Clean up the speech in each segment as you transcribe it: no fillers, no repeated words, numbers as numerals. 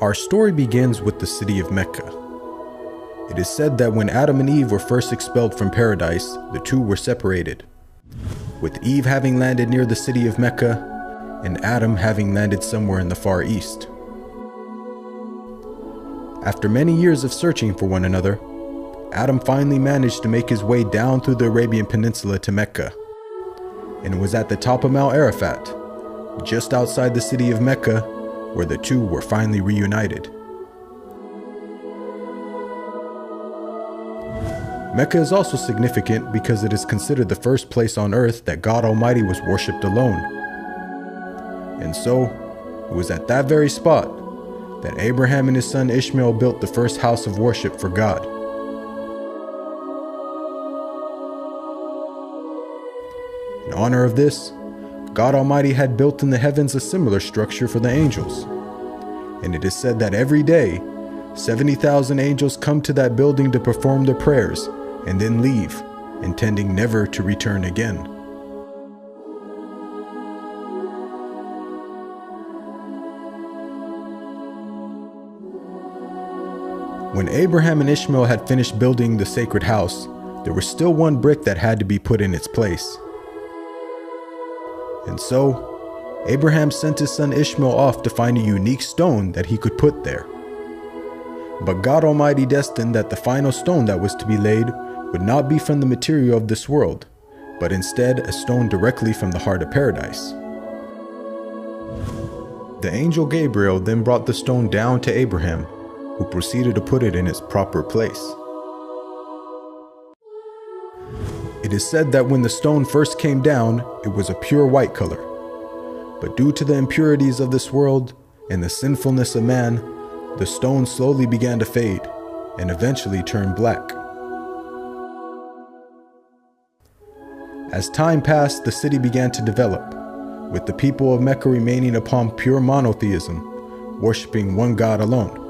Our story begins with the city of Mecca. It is said that when Adam and Eve were first expelled from paradise, the two were separated, with Eve having landed near the city of Mecca and Adam having landed somewhere in the Far East. After many years of searching for one another, Adam finally managed to make his way down through the Arabian Peninsula to Mecca, and it was at the top of Mount Arafat, just outside the city of Mecca, where the two were finally reunited. Mecca is also significant because it is considered the first place on earth that God Almighty was worshipped alone. And so, it was at that very spot that Abraham and his son Ishmael built the first house of worship for God. In honor of this, God Almighty had built in the heavens a similar structure for the angels. And it is said that every day, 70,000 angels come to that building to perform their prayers and then leave, intending never to return again. When Abraham and Ishmael had finished building the sacred house, there was still one brick that had to be put in its place. And so, Abraham sent his son Ishmael off to find a unique stone that he could put there. But God Almighty destined that the final stone that was to be laid would not be from the material of this world, but instead a stone directly from the heart of paradise. The angel Gabriel then brought the stone down to Abraham, who proceeded to put it in its proper place. It is said that when the stone first came down, it was a pure white color. But due to the impurities of this world and the sinfulness of man, the stone slowly began to fade and eventually turned black. As time passed, the city began to develop, with the people of Mecca remaining upon pure monotheism, worshiping one God alone.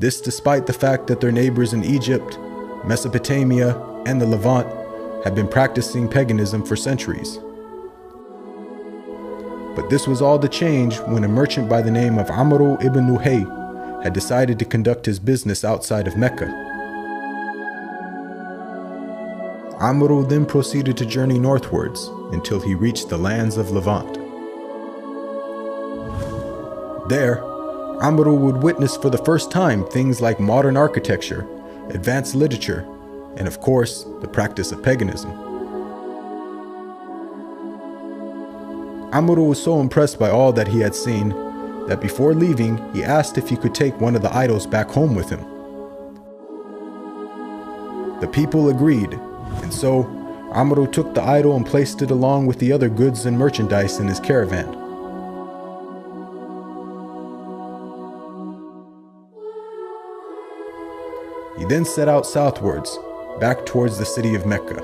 This despite the fact that their neighbors in Egypt, Mesopotamia, and the Levant had been practicing paganism for centuries. But this was all to change when a merchant by the name of Amr ibn Nuhay had decided to conduct his business outside of Mecca. Amr then proceeded to journey northwards until he reached the lands of Levant. There, Amr would witness for the first time things like modern architecture, advanced literature, and of course, the practice of paganism. Amr was so impressed by all that he had seen that before leaving, he asked if he could take one of the idols back home with him. The people agreed, and so Amr took the idol and placed it along with the other goods and merchandise in his caravan. He then set out southwards, back towards the city of Mecca.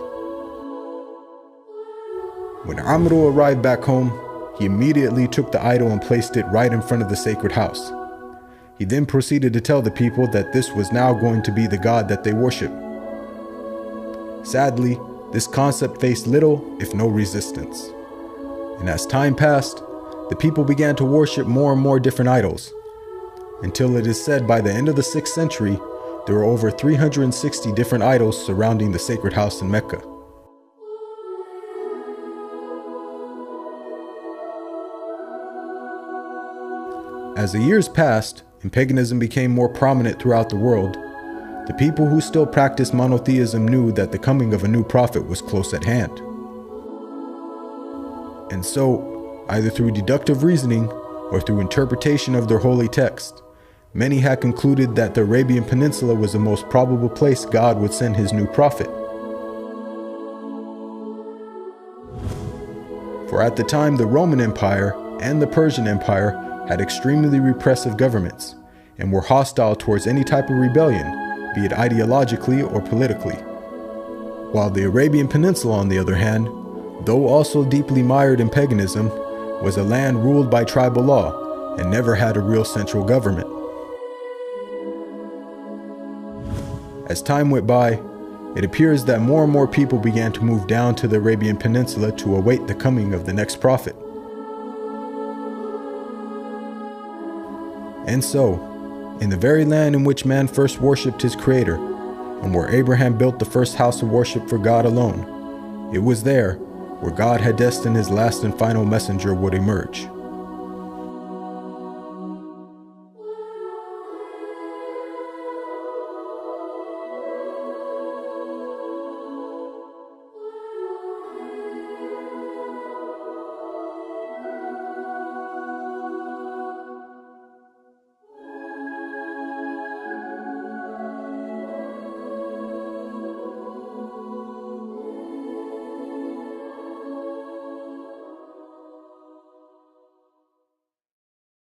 When Amr arrived back home, he immediately took the idol and placed it right in front of the sacred house. He then proceeded to tell the people that this was now going to be the God that they worship. Sadly, this concept faced little, if no resistance. And as time passed, the people began to worship more and more different idols, until it is said by the end of the 6th century, there were over 360 different idols surrounding the sacred house in Mecca. As the years passed and paganism became more prominent throughout the world, the people who still practiced monotheism knew that the coming of a new prophet was close at hand. And so, either through deductive reasoning or through interpretation of their holy text, many had concluded that the Arabian Peninsula was the most probable place God would send his new prophet. For at the time, the Roman Empire and the Persian Empire had extremely repressive governments and were hostile towards any type of rebellion, be it ideologically or politically. While the Arabian Peninsula, on the other hand, though also deeply mired in paganism, was a land ruled by tribal law and never had a real central government. As time went by, It appears that more and more people began to move down to the Arabian Peninsula to await the coming of the next prophet. And so, in the very land in which man first worshipped his Creator, and where Abraham built the first house of worship for God alone, it was there where God had destined his last and final messenger would emerge.